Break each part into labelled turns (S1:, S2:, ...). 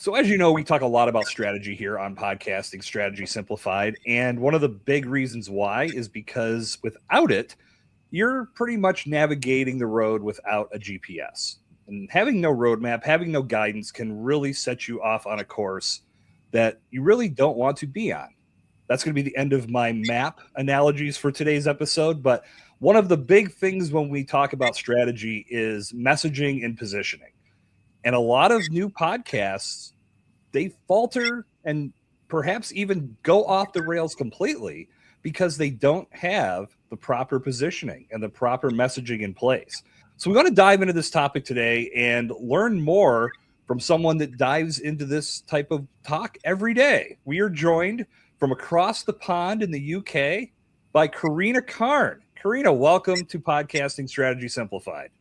S1: So as you know, we talk a lot about strategy here on Podcasting Strategy Simplified. And one of the big reasons why is because without it, you're pretty much navigating the road without a GPS. And having no roadmap, having no guidance can really set you off on a course that you really don't want to be on. That's going to be the end of my map analogies for today's episode. But one of the big things when we talk about strategy is messaging and positioning. And a lot of new podcasts, they falter and perhaps even go off the rails completely because they don't have the proper positioning and the proper messaging in place. So we want to dive into this topic today and learn more from someone that dives into this type of talk every day. We are joined from across the pond in the UK by Karina Karn. Karina, welcome to Podcasting Strategy Simplified.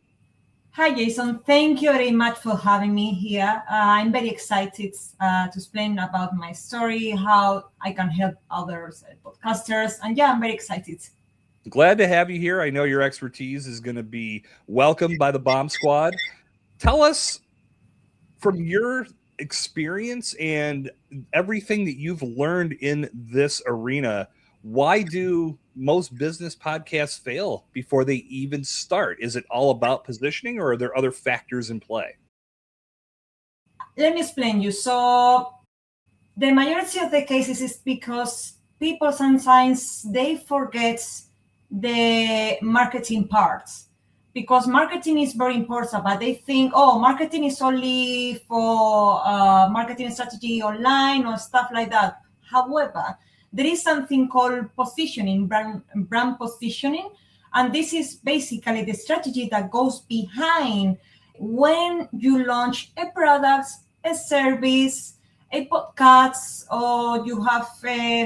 S2: Hi, Jason. Thank you very much for having me here. I'm very excited to explain about my story, how I can help others podcasters. And yeah, I'm very excited.
S1: Glad to have you here. I know your expertise is going to be welcomed by the Bomb Squad. Tell us, from your experience and everything that you've learned in this arena, why do most business podcasts fail before they even start? Is it all about positioning, or are there other factors in play?
S2: Let me explain you. So the majority of the cases is because people sometimes they forget the marketing parts, because marketing is very important, but they think, oh, marketing is only for marketing strategy online or stuff like that. However, there is something called positioning, brand positioning. And this is basically the strategy that goes behind when you launch a product, a service, a podcast, or you have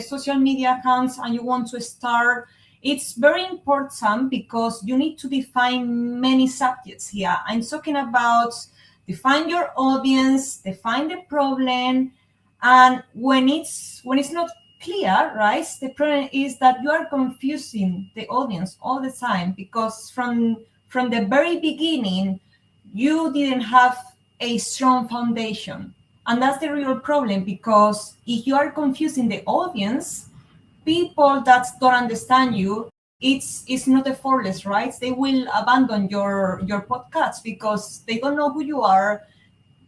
S2: social media accounts and you want to start. It's very important because you need to define many subjects here. I'm talking about define your audience, define the problem, and when it's not clear, right? The problem is that you are confusing the audience all the time, because from the very beginning, you didn't have a strong foundation. And that's the real problem, because if you are confusing the audience, people that don't understand you, it's not effortless, right? They will abandon your podcast because they don't know who you are.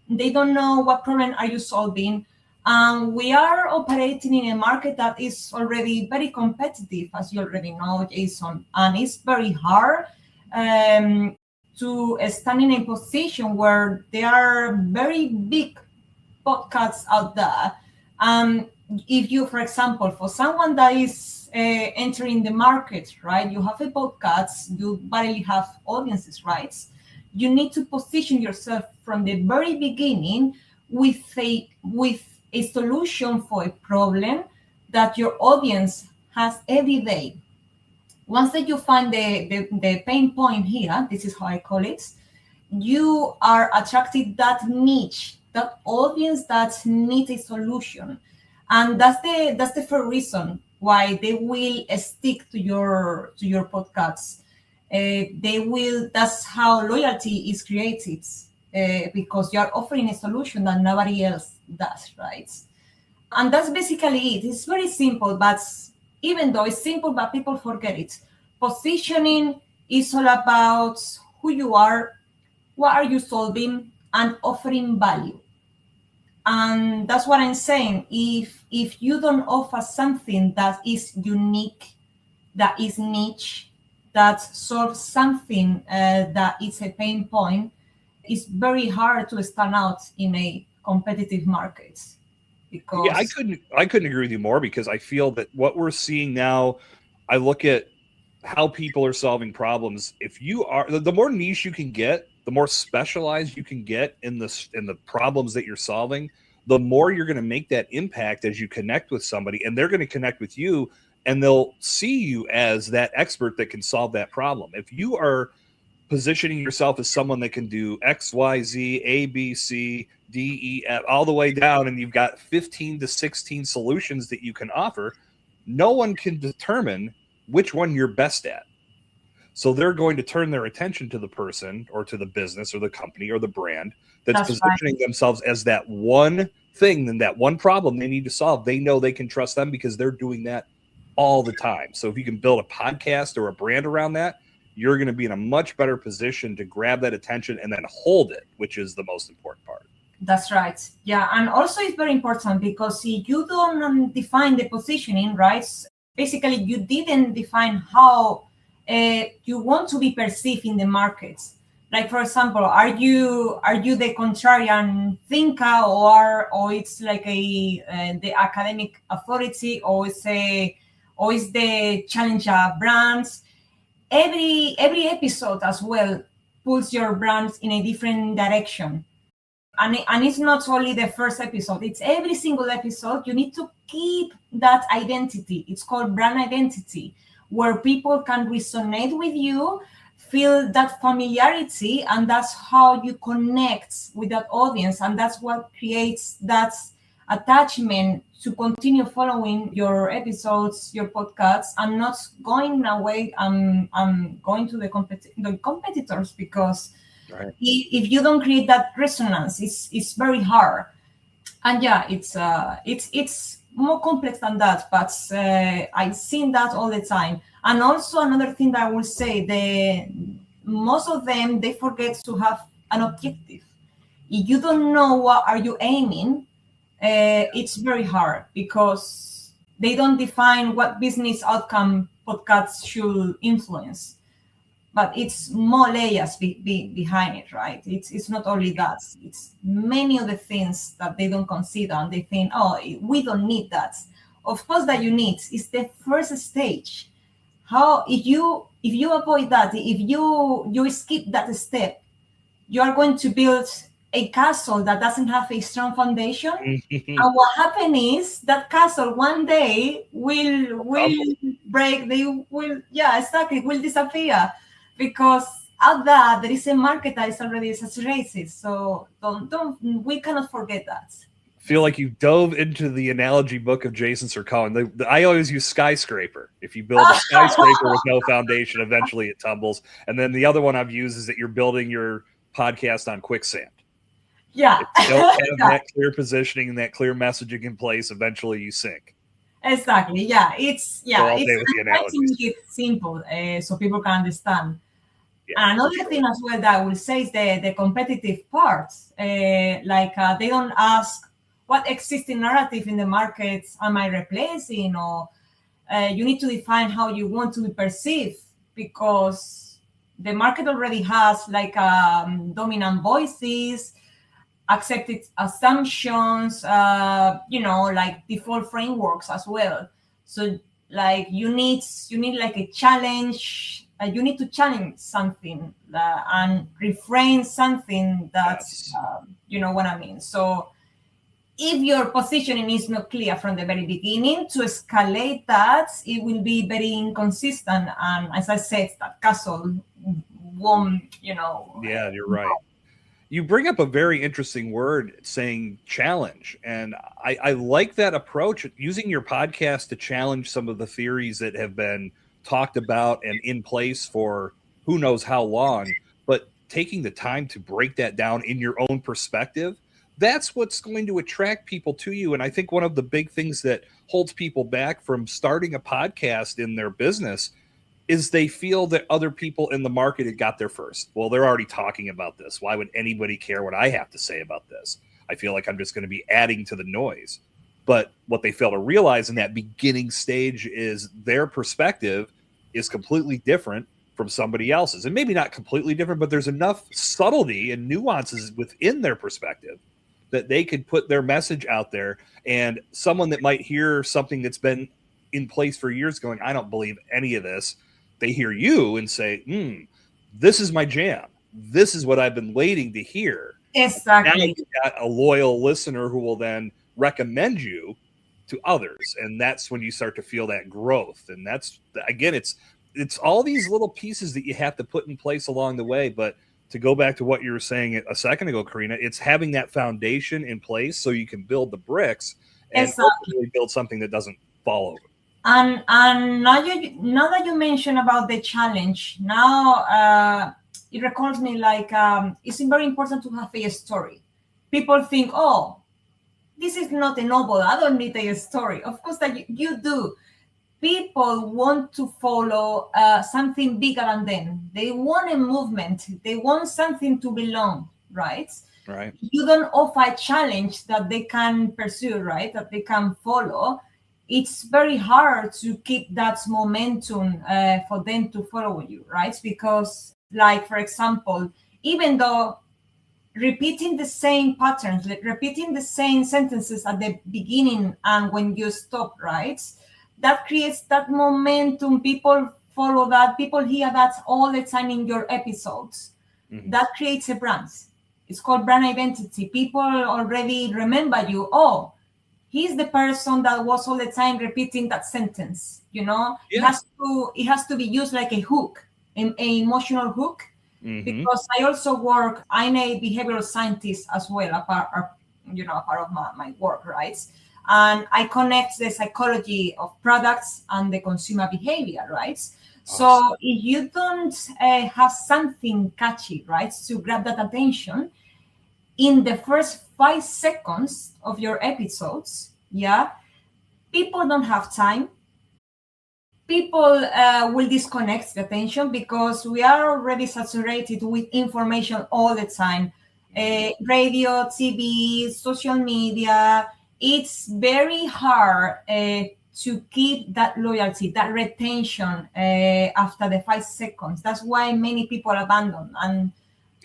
S2: They don't know what problem are you solving. We are operating in a market that is already very competitive, as you already know, Jason. And it's very hard to stand in a position where there are very big podcasts out there. If you, for example, for someone that is entering the market, right, you have a podcast, you barely have audiences, right? You need to position yourself from the very beginning with a solution for a problem that your audience has every day. Once that you find the pain point here, this is how I call it, you are attracting that niche, that audience that needs a solution. And that's the first reason why they will stick to your podcasts. That's how loyalty is created, because you are offering a solution that nobody else does, right? And that's basically it. It's very simple, but even though it's simple, but people forget it. Positioning is all about who you are, what are you solving, and offering value. And that's what I'm saying. If you don't offer something that is unique, that is niche, that solves something that is a pain point, it's very hard to stand out in a competitive market. Because
S1: I couldn't agree with you more, because I feel that what we're seeing now, I look at how people are solving problems. If you are, the more niche you can get, the more specialized you can get in the problems that you're solving, the more you're going to make that impact as you connect with somebody, and they're going to connect with you, and they'll see you as that expert that can solve that problem. If you are positioning yourself as someone that can do X, Y, Z, A, B, C, D, E, F, all the way down, and you've got 15 to 16 solutions that you can offer, no one can determine which one you're best at. So they're going to turn their attention to the person or to the business or the company or the brand that's positioning themselves as that one thing and that one problem they need to solve. They know they can trust them because they're doing that all the time. So if you can build a podcast or a brand around that, you're going to be in a much better position to grab that attention and then hold it, which is the most important part.
S2: That's right. Yeah. And also it's very important because if you don't define the positioning, right? Basically, you didn't define how you want to be perceived in the markets. Like, for example, are you the contrarian thinker, or it's like the academic authority, or is the challenger brands? Every episode as well pulls your brands in a different direction. And it's not only the first episode, it's every single episode. You need to keep that identity. It's called brand identity, where people can resonate with you, feel that familiarity, and that's how you connect with that audience. And that's what creates that attachment to continue following your episodes, your podcasts, and not going away and going to the competitors, because
S1: right.
S2: If you don't create that resonance, it's very hard. And yeah, it's more complex than that, but I've seen that all the time. And also another thing that I will say, most of them, they forget to have an objective. If you don't know what are you aiming, it's very hard, because they don't define what business outcome podcasts should influence. But it's more layers behind it, right? It's not only that. It's many of the things that they don't consider, and they think, oh, we don't need that. Of course that you need. It's the first stage. How if you avoid that, if you skip that step, you are going to build a castle that doesn't have a strong foundation. And what happens is that castle one day will break. Will disappear. Because out there is a market that is already saturated. So we cannot forget that.
S1: Feel like you dove into the analogy book of Jason Sircone. I always use skyscraper. If you build a skyscraper with no foundation, eventually it tumbles. And then the other one I've used is that you're building your podcast on quicksand.
S2: Yeah.
S1: If you don't have that clear positioning and that clear messaging in place, eventually you sink.
S2: Exactly. Yeah. It's
S1: trying to
S2: make it simple so people can understand. Yeah, another thing as well that I will say is the competitive part. They don't ask what existing narrative in the market am I replacing, or you need to define how you want to be perceived, because the market already has dominant voices, accepted assumptions, default frameworks as well. So you need a challenge. You need to challenge something and reframe something that's, you know what I mean? So if your positioning is not clear from the very beginning, to escalate that, it will be very inconsistent. And as I said, that castle won't,
S1: Yeah, you're right. You bring up a very interesting word, saying challenge. And I like that approach, using your podcast to challenge some of the theories that have been talked about and in place for who knows how long, but taking the time to break that down in your own perspective, that's what's going to attract people to you. And I think one of the big things that holds people back from starting a podcast in their business is they feel that other people in the market had got there first. Well, they're already talking about this. Why would anybody care what I have to say about this? I feel like I'm just going to be adding to the noise. But what they fail to realize in that beginning stage is their perspective is completely different from somebody else's. And maybe not completely different, but there's enough subtlety and nuances within their perspective that they could put their message out there. And someone that might hear something that's been in place for years going, I don't believe any of this. They hear you and say, this is my jam. This is what I've been waiting to hear.
S2: Exactly.
S1: Now you've got a loyal listener who will then recommend you to others. And that's when you start to feel that growth. And that's, again, it's all these little pieces that you have to put in place along the way. But to go back to what you were saying a second ago, Karina, it's having that foundation in place so you can build the bricks and ultimately build something that doesn't fall over.
S2: And now that you mentioned about the challenge, now it recalls me like it's very important to have a story. People think, oh, this is not a novel. I don't need a story. Of course that you do. People want to follow something bigger than them. They want a movement. They want something to belong, right?
S1: Right.
S2: You don't offer a challenge that they can pursue, right? That they can follow. It's very hard to keep that momentum for them to follow you, right? Because, like, for example, even though repeating the same patterns, like repeating the same sentences at the beginning and when you stop, right? That creates that momentum. People follow that. People hear that all the time in your episodes. Mm-hmm. That creates a brand. It's called brand identity. People already remember you. Oh, he's the person that was all the time repeating that sentence. You know, yeah. It has to be used like a hook, an emotional hook. Mm-hmm. Because I also work, I'm a behavioral scientist as well, a part of my work, right? And I connect the psychology of products and the consumer behavior, right? Awesome. So if you don't have something catchy, right, to grab that attention in the first 5 seconds of your episodes, yeah, people don't have time. People will disconnect the attention because we are already saturated with information all the time. Radio, TV, social media. It's very hard to keep that loyalty, that retention after the 5 seconds. That's why many people abandon.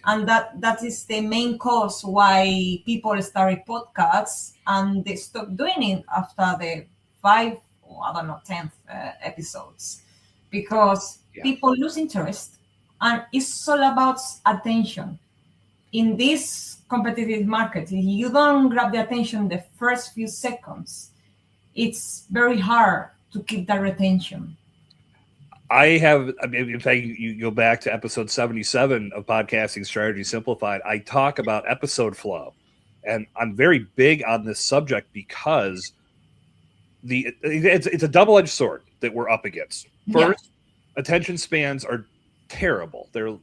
S2: And that is the main cause why people started podcasts and they stop doing it after the 10th episodes, because people lose interest, and it's all about attention. In this competitive market, if you don't grab the attention the first few seconds, it's very hard to keep that retention.
S1: In fact, you go back to episode 77 of Podcasting Strategy Simplified, I talk about episode flow, and I'm very big on this subject because it's a double-edged sword that we're up against. First, attention spans are terrible. They're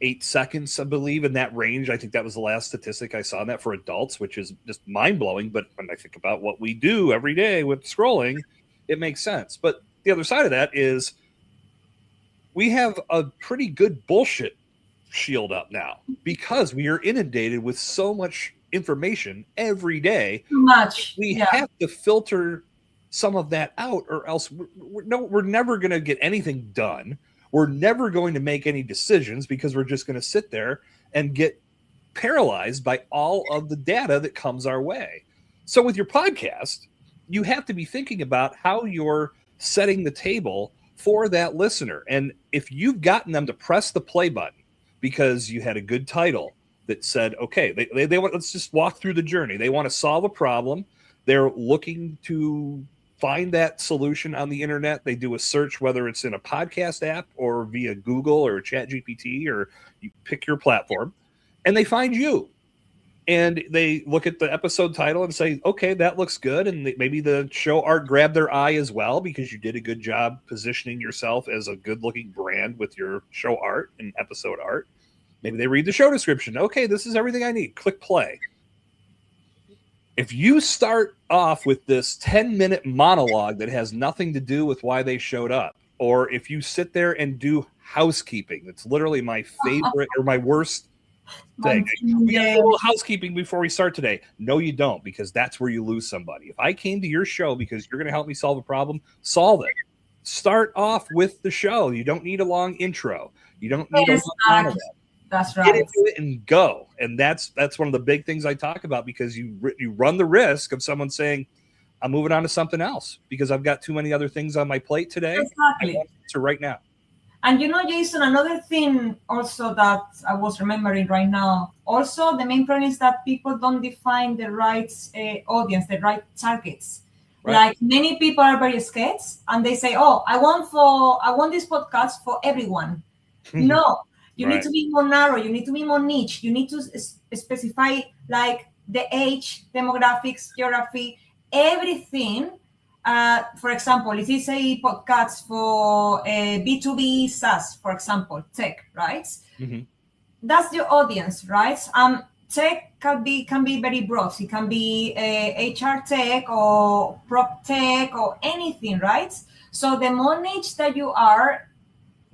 S1: 8 seconds, I believe, in that range. I think that was the last statistic I saw on that for adults, which is just mind-blowing. But when I think about what we do every day with scrolling, it makes sense. But the other side of that is we have a pretty good bullshit shield up now because we are inundated with so much information every day.
S2: Too much.
S1: We have to filter some of that out, or else we're never going to get anything done. We're never going to make any decisions because we're just going to sit there and get paralyzed by all of the data that comes our way. So with your podcast, you have to be thinking about how you're setting the table for that listener. And if you've gotten them to press the play button because you had a good title that said, okay, they want, let's just walk through the journey. They want to solve a problem. They're looking to find that solution on the internet. They do a search, whether it's in a podcast app or via Google or ChatGPT, or you pick your platform, and they find you. And they look at the episode title and say, okay, that looks good. And maybe the show art grabbed their eye as well because you did a good job positioning yourself as a good-looking brand with your show art and episode art. Maybe they read the show description. Okay, this is everything I need. Click play. If you start off with this 10-minute monologue that has nothing to do with why they showed up, or if you sit there and do housekeeping, that's literally my favorite or my worst thing. We got a little housekeeping before we start today. No, you don't, because that's where you lose somebody. If I came to your show because you're going to help me solve a problem, solve it. Start off with the show. You don't need a long intro. You don't need a long monologue.
S2: That's right.
S1: Get into it and go. And that's one of the big things I talk about, because you run the risk of someone saying, I'm moving on to something else because I've got too many other things on my plate today.
S2: Exactly.
S1: I want to answer right now.
S2: And Jason, another thing also that I was remembering right now, also the main problem is that people don't define the right audience, the right targets. Right. Like many people are very scared and they say, oh, I want this podcast for everyone. No. You need to be more narrow. You need to be more niche. You need to specify like the age, demographics, geography, everything, For example, if it's a podcast for B2B SaaS, for example, tech, right?
S1: Mm-hmm.
S2: That's your audience, right? Tech can be very broad. It can be HR tech or prop tech or anything, right? So the more niche that you are,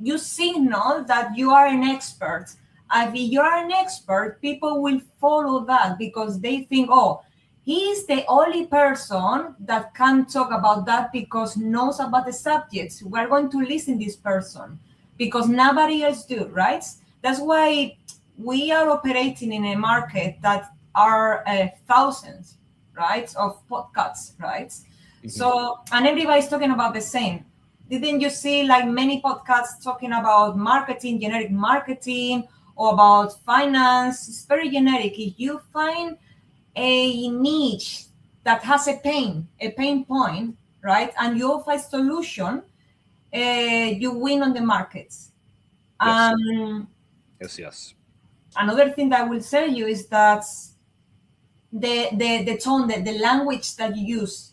S2: you signal that you are an expert. And if you are an expert, people will follow that because they think, oh, he is the only person that can talk about that because knows about the subjects. We're going to listen to this person because nobody else do, right? That's why we are operating in a market that are thousands, right, of podcasts, right?
S1: Mm-hmm.
S2: So, and everybody's talking about the same. Didn't you see like many podcasts talking about marketing, generic marketing, or about finance? It's very generic. If you find a niche that has a pain point, right, and you offer a solution, you win on the markets.
S1: Yes. Yes.
S2: Another thing that I will tell you is that the tone, the language that you use.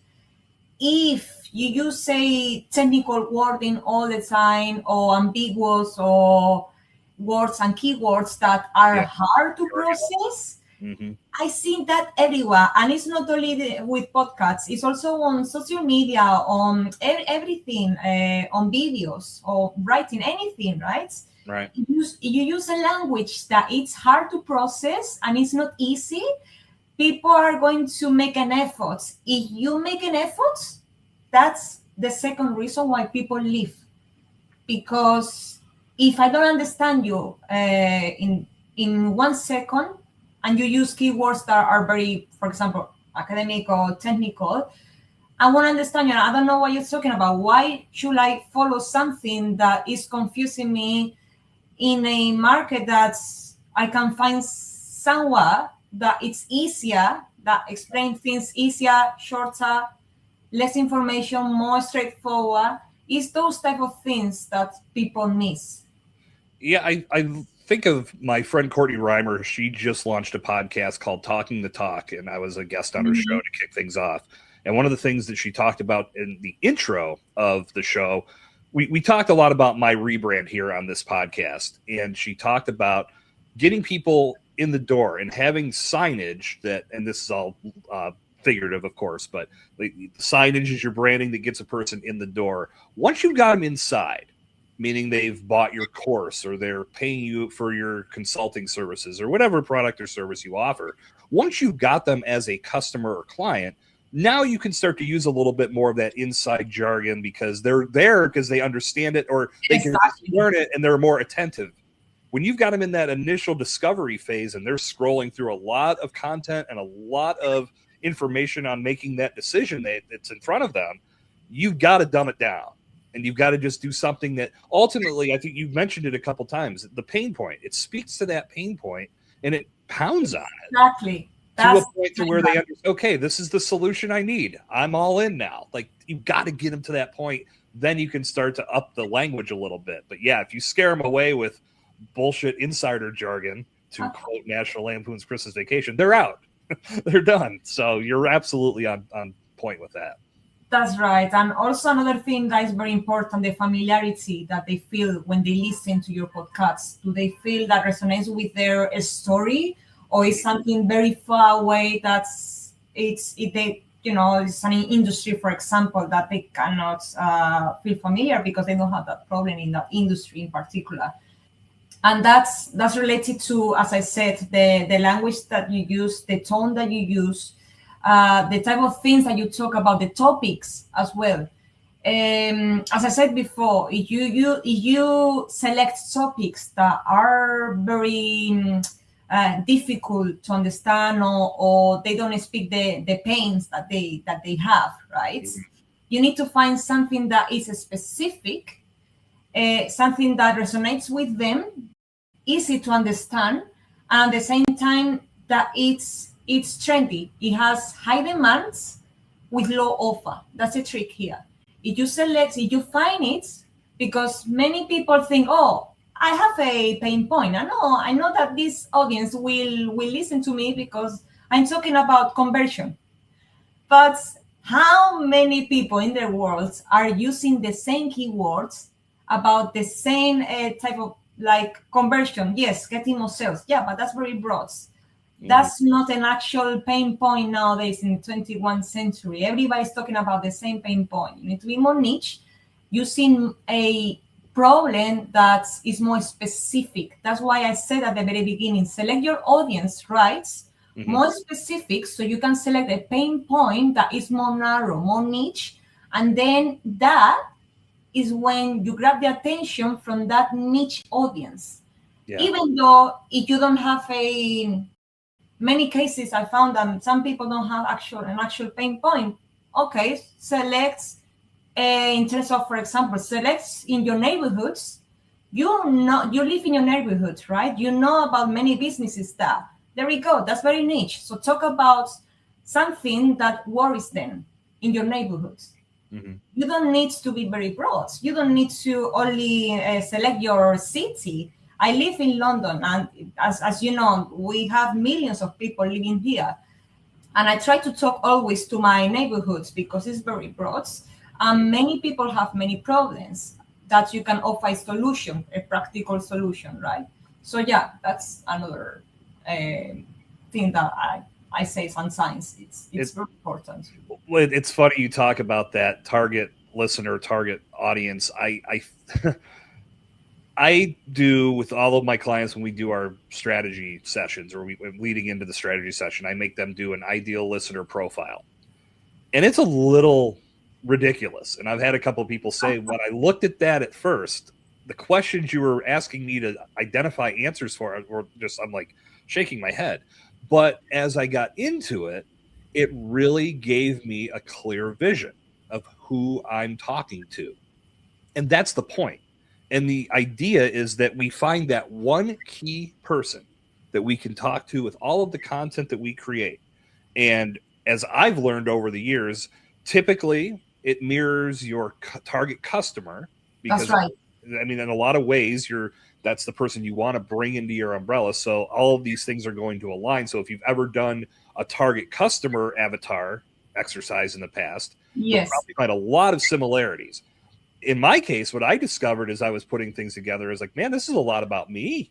S2: If you use, say, technical wording all the time or ambiguous or words and keywords that are hard to process,
S1: mm-hmm.
S2: I see that everywhere. And it's not only with podcasts, it's also on social media, on everything, on videos or writing, anything, right?
S1: Right.
S2: You use a language that it's hard to process and it's not easy. People are going to make an effort. If you make an effort, that's the second reason why people leave. Because if I don't understand you in 1 second, and you use keywords that are very, for example, academic or technical, I want to understand you. I don't know what you're talking about. Why should I follow something that is confusing me in a market that I can find somewhere that it's easier, that explain things easier, shorter, less information, more straightforward? It's those type of things that people miss.
S1: Yeah, I think of my friend Courtney Reimer. She just launched a podcast called Talking the Talk, and I was a guest on her show to kick things off. And one of the things that she talked about in the intro of the show, we talked a lot about my rebrand here on this podcast. And she talked about getting people in the door and having signage that, and this is all figurative, of course, but the signage is your branding that gets a person in the door. Once you've got them inside, meaning they've bought your course or they're paying you for your consulting services or whatever product or service you offer, once you've got them as a customer or client, now you can start to use a little bit more of that inside jargon because they're there because they understand it or they can learn it and they're more attentive. When you've got them in that initial discovery phase and they're scrolling through a lot of content and a lot of information on making that decision that's in front of them, you've got to dumb it down. And you've got to just do something that ultimately, I think you've mentioned it a couple times, the pain point. It speaks to that pain point and it pounds on it.
S2: Exactly.
S1: To a point to where they understand, okay, this is the solution I need. I'm all in now. Like, you've got to get them to that point. Then you can start to up the language a little bit. But yeah, if you scare them away with bullshit insider jargon, to quote National Lampoon's Christmas Vacation, they're out. They're done. So you're absolutely on point with that.
S2: That's right. And also another thing that is very important, the familiarity that they feel when they listen to your podcast. Do they feel that resonates with their story, or is something very far away it's an industry, for example, that they cannot feel familiar because they don't have that problem in that industry in particular. And that's related to, as I said, the language that you use, the tone that you use, the type of things that you talk about, the topics as well. As I said before, if you select topics that are very difficult to understand, or they don't speak the pains that they have, right? You need to find something that is specific, something that resonates with them, easy to understand, and at the same time that it's trendy. It has high demands with low offer. That's the trick here. If you find it, because many people think, oh, I have a pain point. I know that this audience will listen to me because I'm talking about conversion. But how many people in the world are using the same keywords about the same type of like conversion? Yes, getting more sales. Yeah, but that's very broad. That's not an actual pain point nowadays in the 21st century. Everybody's talking about the same pain point. You need to be more niche, using a problem that is more specific. That's why I said at the very beginning, select your audience, right? More specific, so you can select a pain point that is more narrow, more niche, and then that is when you grab the attention from that niche audience. Yeah. Even though if you don't have many cases, I found that some people don't have an actual pain point. Okay, select in terms of, for example, select in your neighborhoods. You live in your neighborhood, right? You know about many businesses that. There we go. That's very niche. So talk about something that worries them in your neighborhood. You don't need to be very broad. You don't need to only select your city. I live in London, and as you know, we have millions of people living here. And I try to talk always to my neighborhoods because it's very broad. Many people have many problems that you can offer a solution, a practical solution, right? So yeah, that's another thing that I say sometimes. It's very important.
S1: It's funny you talk about that target listener, target audience. I do with all of my clients when we do our strategy sessions, or leading into the strategy session, I make them do an ideal listener profile. And it's a little ridiculous. And I've had a couple of people say, when I looked at that at first, the questions you were asking me to identify answers for, or just, I'm like shaking my head. But as I got into it, it really gave me a clear vision of who I'm talking to. And that's the point. And the idea is that we find that one key person that we can talk to with all of the content that we create. And as I've learned over the years, typically it mirrors your target customer. Because,
S2: that's right.
S1: I mean, in a lot of ways, that's the person you want to bring into your umbrella. So all of these things are going to align. So if you've ever done a target customer avatar exercise in the past,
S2: yes,
S1: you'll probably find a lot of similarities. In my case, what I discovered as I was putting things together is like, man, this is a lot about me.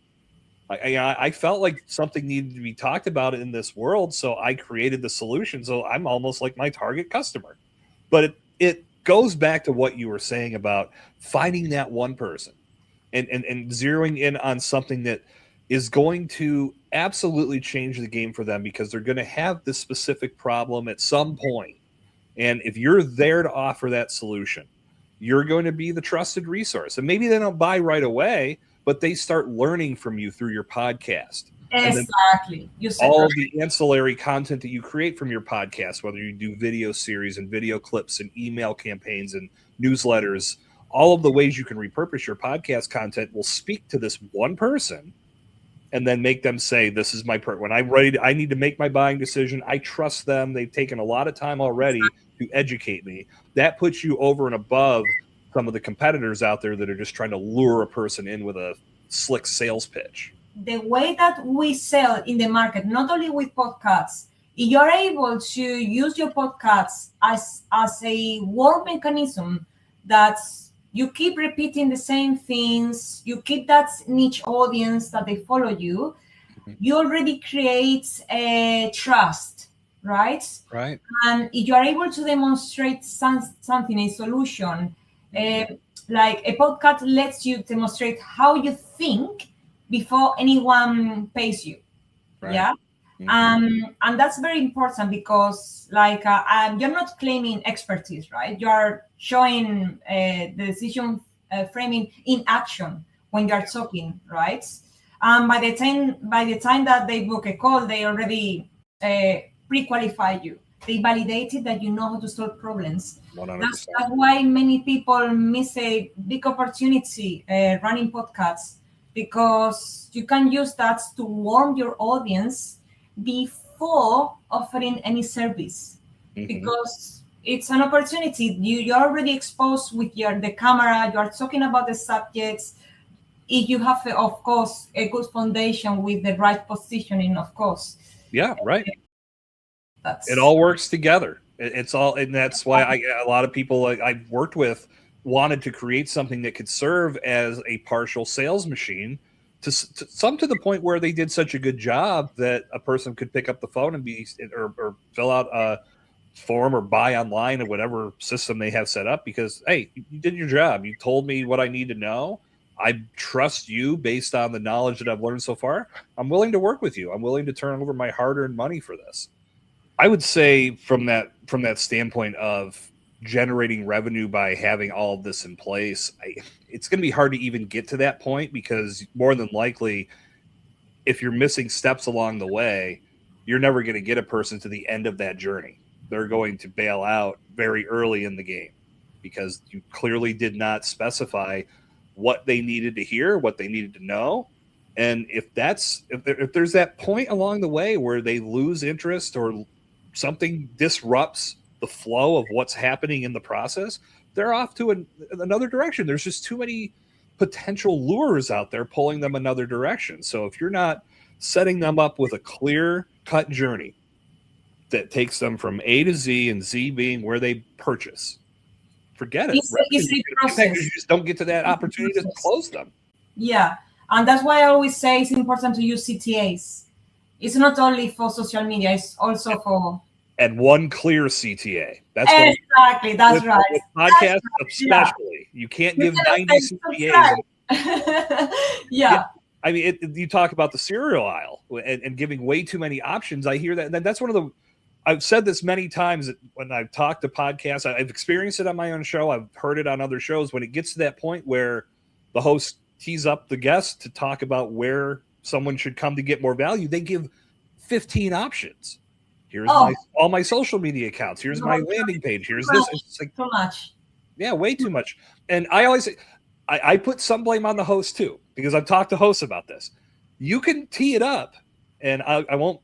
S1: I felt like something needed to be talked about in this world, so I created the solution. So I'm almost like my target customer. But it goes back to what you were saying about finding that one person and zeroing in on something that is going to absolutely change the game for them, because they're going to have this specific problem at some point. And if you're there to offer that solution, you're going to be the trusted resource. And maybe they don't buy right away, but they start learning from you through your podcast.
S2: Exactly.
S1: You said all of the ancillary content that you create from your podcast, whether you do video series and video clips and email campaigns and newsletters, all of the ways you can repurpose your podcast content will speak to this one person and then make them say, this is my when I'm ready, I need to make my buying decision. I trust them. They've taken a lot of time already to educate me. That puts you over and above some of the competitors out there that are just trying to lure a person in with a slick sales pitch.
S2: The way that we sell in the market, not only with podcasts, if you're able to use your podcasts as a work mechanism that you keep repeating the same things, you keep that niche audience that they follow you, you already create a trust, right?
S1: Right.
S2: And if you are able to demonstrate something, a solution, like a podcast lets you demonstrate how you think before anyone pays you. Right. Yeah. And that's very important because you're not claiming expertise, right? You are showing the decision framing in action when you're talking, right? By the time that they book a call, they already pre-qualify you. They validated that you know how to solve problems. 100%. That's why many people miss a big opportunity running podcasts, because you can use that to warm your audience before offering any service. Because it's an opportunity. You're already exposed with the camera. You are talking about the subjects. If you have, of course, a good foundation with the right positioning, of course.
S1: Yeah, right. It all works together. It's all, and that's why a lot of people I've worked with wanted to create something that could serve as a partial sales machine to the point where they did such a good job that a person could pick up the phone and or fill out a form or buy online or whatever system they have set up because, hey, you did your job. You told me what I need to know. I trust you based on the knowledge that I've learned so far. I'm willing to work with you. I'm willing to turn over my hard-earned money for this. I would say from that standpoint of generating revenue by having all of this in place, it's going to be hard to even get to that point because more than likely, if you're missing steps along the way, you're never going to get a person to the end of that journey. They're going to bail out very early in the game because you clearly did not specify what they needed to hear, what they needed to know. And if there's that point along the way where they lose interest or something disrupts the flow of what's happening in the process, they're off to another direction. There's just too many potential lures out there pulling them another direction. So if you're not setting them up with a clear cut journey that takes them from A to Z and Z being where they purchase, forget it.
S2: It's a process.
S1: You just don't get to that opportunity to close them.
S2: Yeah. And that's why I always say it's important to use CTAs. It's not only for social media, it's also for...
S1: And one clear CTA.
S2: That's right.
S1: With podcasts especially. You can't give 90 CTAs.
S2: Yeah.
S1: I mean, you talk about the cereal aisle and giving way too many options. I hear that. And that's one of the... I've said this many times when I've talked to podcasts. I've experienced it on my own show. I've heard it on other shows. When it gets to that point where the host tees up the guest to talk about where someone should come to get more value, they give 15 options. Here's all my social media accounts. Here's my landing page. Here's this. It's like
S2: too much.
S1: Yeah, way too much. And I always say, I put some blame on the host too, because I've talked to hosts about this. You can tee it up, and I won't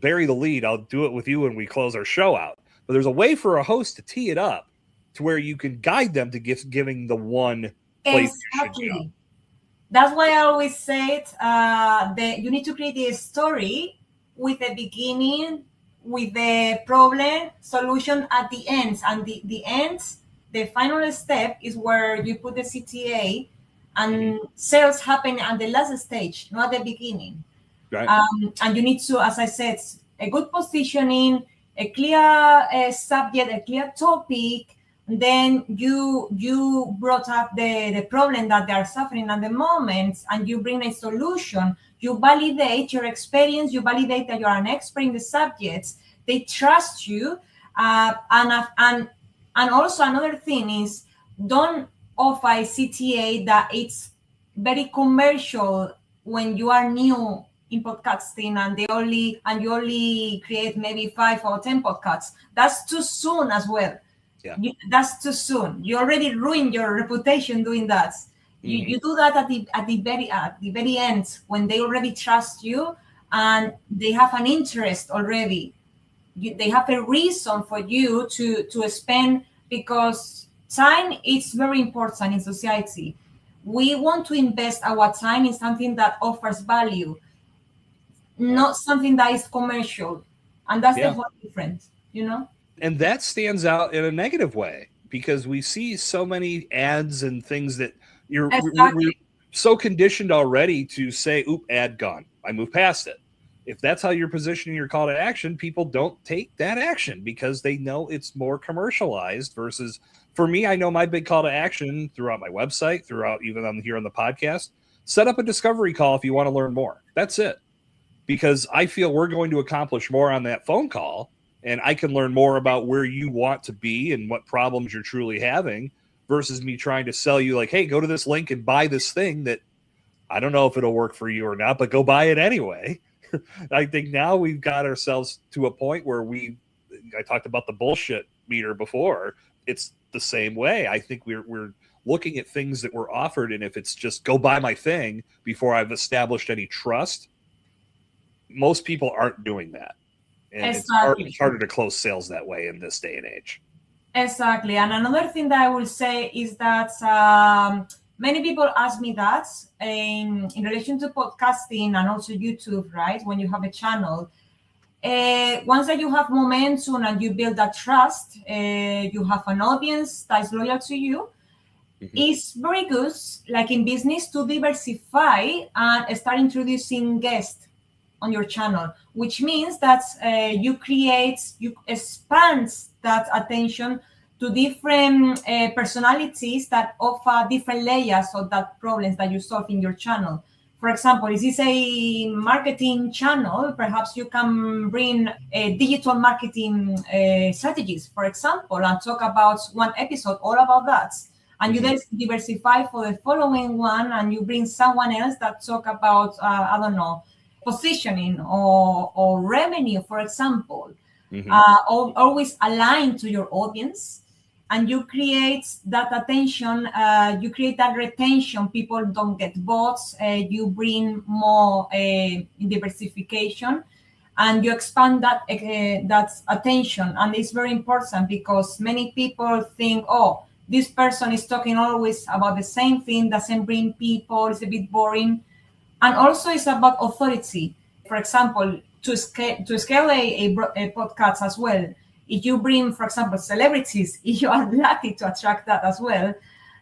S1: bury the lead. I'll do it with you when we close our show out. But there's a way for a host to tee it up to where you can guide them to giving the one place you should go.
S2: That's why I always say that you need to create a story with a beginning, with the problem, solution at the ends. And the ends, the final step is where you put the CTA and sales happen at the last stage, not at the beginning.
S1: Right.
S2: And you need to, as I said, a good positioning, a clear subject, a clear topic. Then you brought up the problem that they are suffering at the moment, and you bring a solution. You validate your experience. You validate that you are an expert in the subjects. They trust you. And also another thing is, don't offer a CTA that it's very commercial when you are new in podcasting and you only create maybe 5 or 10 podcasts. That's too soon as well.
S1: Yeah.
S2: That's too soon. You already ruined your reputation doing that. You do that at the very end, when they already trust you and they have an interest already. They have a reason for you to spend, because time is very important in society. We want to invest our time in something that offers value, not something that is commercial. And that's the whole difference,
S1: And that stands out in a negative way, because we see so many ads and things that we're so conditioned already to say, oop, ad gone. I move past it. If that's how you're positioning your call to action, people don't take that action because they know it's more commercialized versus, for me, I know my big call to action throughout my website, throughout even on here on the podcast, set up a discovery call if you want to learn more. That's it. Because I feel we're going to accomplish more on that phone call, and I can learn more about where you want to be and what problems you're truly having versus me trying to sell you like, hey, go to this link and buy this thing that I don't know if it'll work for you or not, but go buy it anyway. I think now we've got ourselves to a point where I talked about the bullshit meter before. It's the same way. I think we're looking at things that were offered, and if it's just go buy my thing before I've established any trust, most people aren't doing that. And
S2: exactly.
S1: It's harder to close sales that way in this day and age.
S2: Exactly. And another thing that I will say is that many people ask me that in relation to podcasting and also YouTube, right? When you have a channel, Once that you have momentum and you build that trust, you have an audience that is loyal to you. It's very good, like in business, to diversify and start introducing guests on your channel, which means that you expand that attention to different personalities that offer different layers of that problems that you solve in your channel. For example, if this is a marketing channel, perhaps you can bring digital marketing strategies, for example, and talk about one episode all about that. And you then diversify for the following one, and you bring someone else that talk about, I don't know, positioning or revenue, for example. Always aligned to your audience, and you create that attention, you create that retention. People don't get bored. You bring more diversification, and you expand that attention. And it's very important because many people think, oh, this person is talking always about the same thing, doesn't bring people, it's a bit boring. And also it's about authority. For example, to scale a podcast as well, if you bring, for example, celebrities, if you are lucky to attract that as well,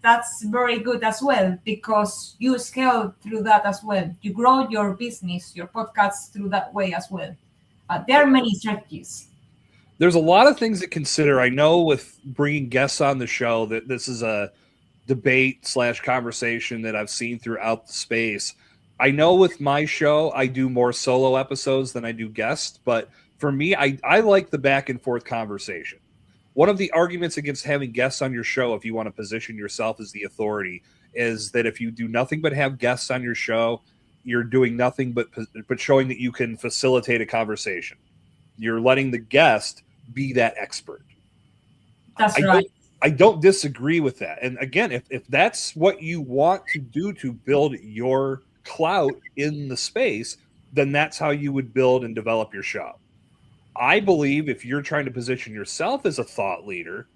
S2: that's very good as well, because you scale through that as well. You grow your business, your podcast through that way as well. There are many strategies.
S1: There's a lot of things to consider. I know with bringing guests on the show that this is a debate/conversation that I've seen throughout the space. I know with my show, I do more solo episodes than I do guests, but for me, I like the back and forth conversation. One of the arguments against having guests on your show, if you want to position yourself as the authority, is that if you do nothing but have guests on your show, you're doing nothing but showing that you can facilitate a conversation. You're letting the guest be that expert.
S2: That's right.
S1: I don't disagree with that. And again, if that's what you want to do to build your clout in the space, then that's how you would build and develop your show. I believe if you're trying to position yourself as a thought leader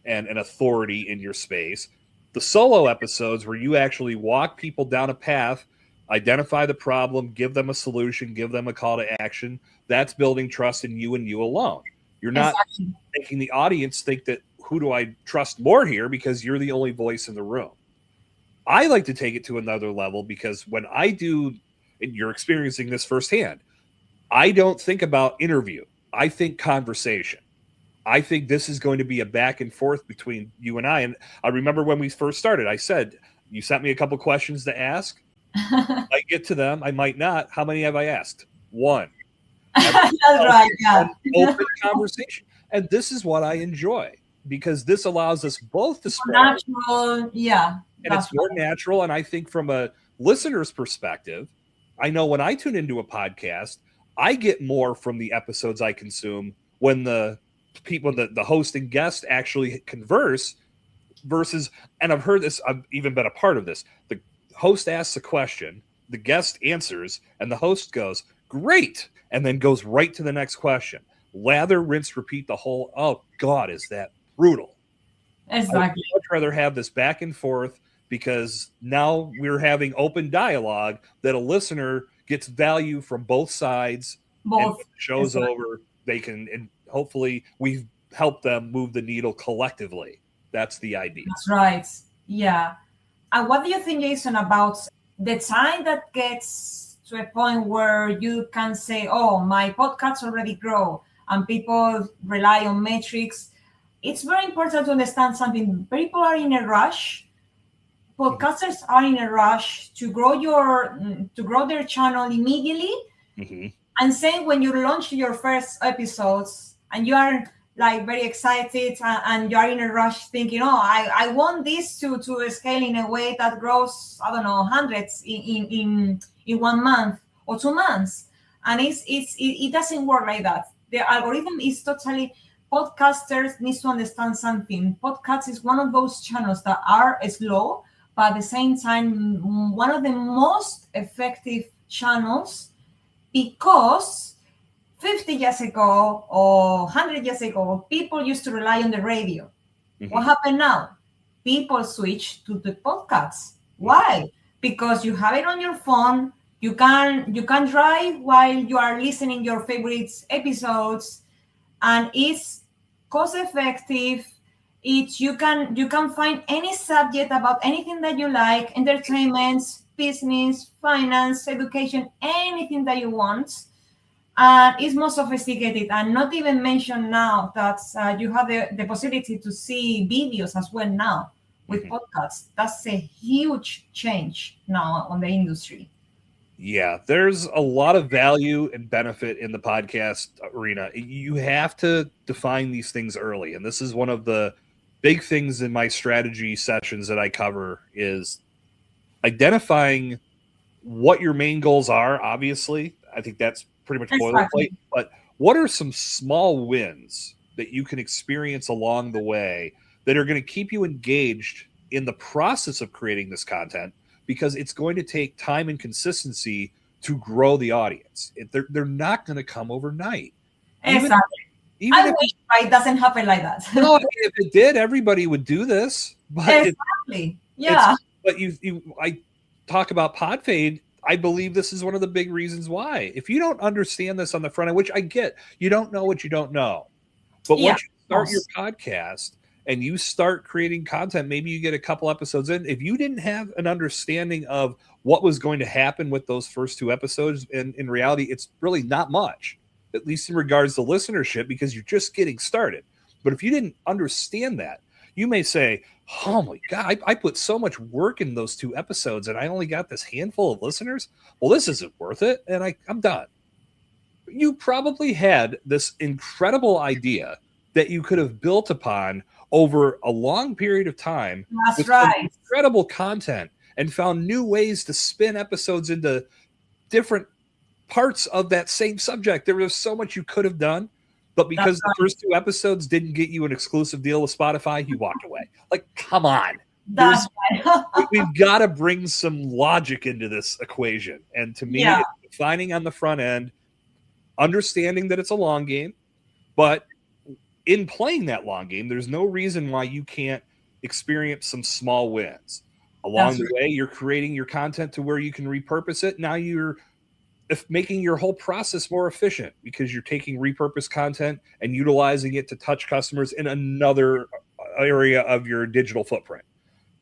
S1: and an authority in your space, the solo episodes where you actually walk people down a path, identify the problem, give them a solution, give them a call to action, that's building trust in you and you alone. You're not making the audience think that, who do I trust more here, because you're the only voice in the room. I like to take it to another level, because when I do, and you're experiencing this firsthand, I don't think about interview. I think conversation. I think this is going to be a back and forth between you and I. And I remember when we first started, I said, you sent me a couple questions to ask. I get to them. I might not. How many have I asked? One.
S2: That's right. Yeah.
S1: Open conversation. And this is what I enjoy, because this allows us both to spread.
S2: Natural. Yeah.
S1: And it's more natural. And I think from a listener's perspective, I know when I tune into a podcast, I get more from the episodes I consume when the people, the host and guest actually converse versus, and I've heard this, I've even been a part of this. The host asks a question, the guest answers, and the host goes, great, and then goes right to the next question. Lather, rinse, repeat the whole, oh God, is that brutal.
S2: Exactly.
S1: I would much rather have this back and forth, because now we're having open dialogue that a listener gets value from both sides. Both. And when the show's over, they can, and hopefully we've helped them move the needle collectively. That's the idea.
S2: That's right. Yeah. And what do you think, Jason, about the time that gets to a point where you can say, oh, my podcast already grow and people rely on metrics? It's very important to understand something. People are in a rush. Podcasters are in a rush to grow their channel immediately. And saying when you launch your first episodes and you are like very excited and you are in a rush thinking, oh, I want this to scale in a way that grows, I don't know, hundreds in 1 month or 2 months. And it doesn't work like that. The algorithm is totally, podcasters need to understand something. Podcast is one of those channels that are slow, but at the same time, one of the most effective channels, because 50 years ago or 100 years ago, people used to rely on the radio. What happened now? People switch to the podcasts. Why? Because you have it on your phone, You can drive while you are listening your favorite episodes, and it's cost effective. You can find any subject about anything that you like: entertainment, business, finance, education, anything that you want. And it's more sophisticated, and not even mention now that you have the possibility to see videos as well now with podcasts. That's a huge change now on the industry.
S1: Yeah, there's a lot of value and benefit in the podcast arena. You have to define these things early. And this is one of the big things in my strategy sessions that I cover is identifying what your main goals are. Obviously, I think that's pretty much boilerplate. But what are some small wins that you can experience along the way that are going to keep you engaged in the process of creating this content? Because it's going to take time and consistency to grow the audience. They're not going to come overnight.
S2: Exactly. Even if it doesn't happen like that.
S1: No, if it did, everybody would do this. But
S2: exactly. Yeah.
S1: But I talk about podfade. I believe this is one of the big reasons why. If you don't understand this on the front end, which I get, you don't know what you don't know. But once you start your podcast and you start creating content, maybe you get a couple episodes in. If you didn't have an understanding of what was going to happen with those first 2 episodes, and in reality, it's really not much, at least in regards to listenership, because you're just getting started. But if you didn't understand that, you may say, oh my God, I put so much work in those 2 episodes and I only got this handful of listeners. Well, this isn't worth it. And I'm done. You probably had this incredible idea that you could have built upon over a long period of time.
S2: That's right.
S1: Incredible content, and found new ways to spin episodes into different parts of that same subject. There was so much you could have done, but because the first 2 episodes didn't get you an exclusive deal with Spotify, you walked away. Like, come on. We've got to bring some logic into this equation. And to me, it's defining on the front end, understanding that it's a long game, but in playing that long game, there's no reason why you can't experience some small wins. Along the way, you're creating your content to where you can repurpose it. Now you're making your whole process more efficient because you're taking repurposed content and utilizing it to touch customers in area of your digital footprint,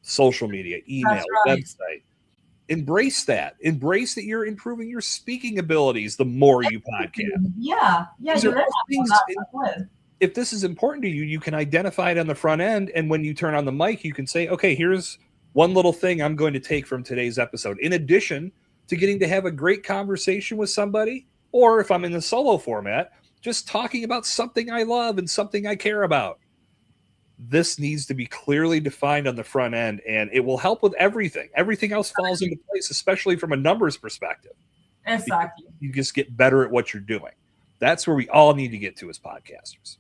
S1: social media, email, website. Embrace that. Embrace that you're improving your speaking abilities the more you podcast.
S2: Yeah.
S1: If this is important to you, you can identify it on the front end. And when you turn on the mic, you can say, okay, here's one little thing I'm going to take from today's episode. In addition to getting to have a great conversation with somebody, or if I'm in the solo format, just talking about something I love and something I care about. This needs to be clearly defined on the front end, and it will help with everything. Everything else falls into place, especially from a numbers perspective.
S2: Exactly.
S1: You just get better at what you're doing. That's where we all need to get to as podcasters.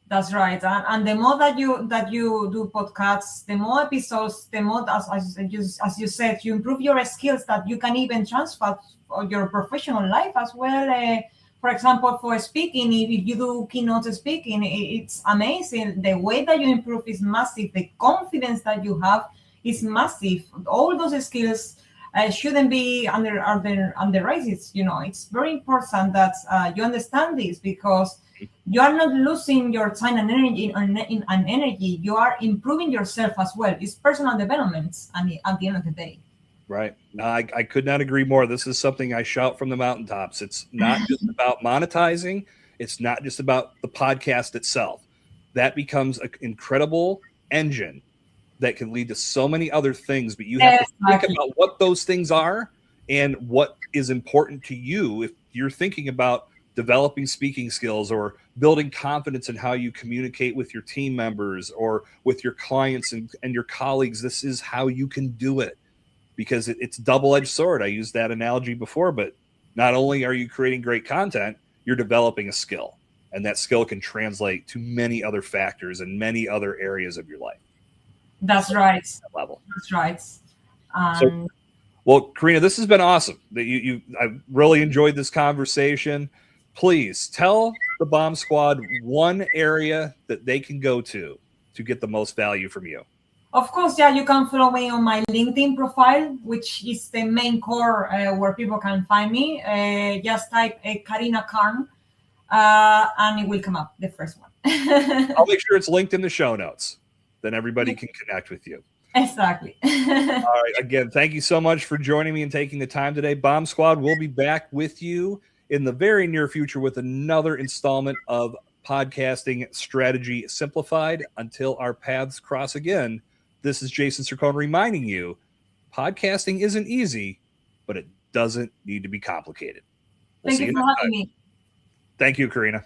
S2: That's right. And the more that you do podcasts, the more episodes, the more, as you said, you improve your skills that you can even transfer for your professional life as well. For example, for speaking, if you do keynote speaking, it's amazing. The way that you improve is massive. The confidence that you have is massive. All those skills shouldn't be underrated. It's very important that you understand this, because you are not losing your time and energy. You are improving yourself as well. It's personal development at the end of the day.
S1: Right. No, I could not agree more. This is something I shout from the mountaintops. It's not just about monetizing. It's not just about the podcast itself. That becomes an incredible engine that can lead to so many other things, but you have to think about what those things are and what is important to you. If you're thinking about developing speaking skills or building confidence in how you communicate with your team members or with your clients and your colleagues, this is how you can do it, because it's a double-edged sword. I used that analogy before, but not only are you creating great content, you're developing a skill, and that skill can translate to many other factors and many other areas of your life.
S2: That's right.
S1: That level.
S2: That's right.
S1: Well, Karina, this has been awesome. I really enjoyed this conversation. Please tell the Bomb Squad one area that they can go to get the most value from you.
S2: Of course, yeah, you can follow me on my LinkedIn profile, which is the main core where people can find me. Just type Karina Karn, and it will come up, the first one.
S1: I'll make sure it's linked in the show notes. Then everybody can connect with you.
S2: Exactly.
S1: All right. Again, thank you so much for joining me and taking the time today. Bomb Squad will be back with you in the very near future with another installment of Podcasting Strategy Simplified. Until our paths cross again, this is Jason Cercone reminding you, podcasting isn't easy, but it doesn't need to be complicated. We'll
S2: Thank
S1: see
S2: you
S1: you
S2: for
S1: next
S2: having
S1: time.
S2: me.
S1: Thank you, Karina.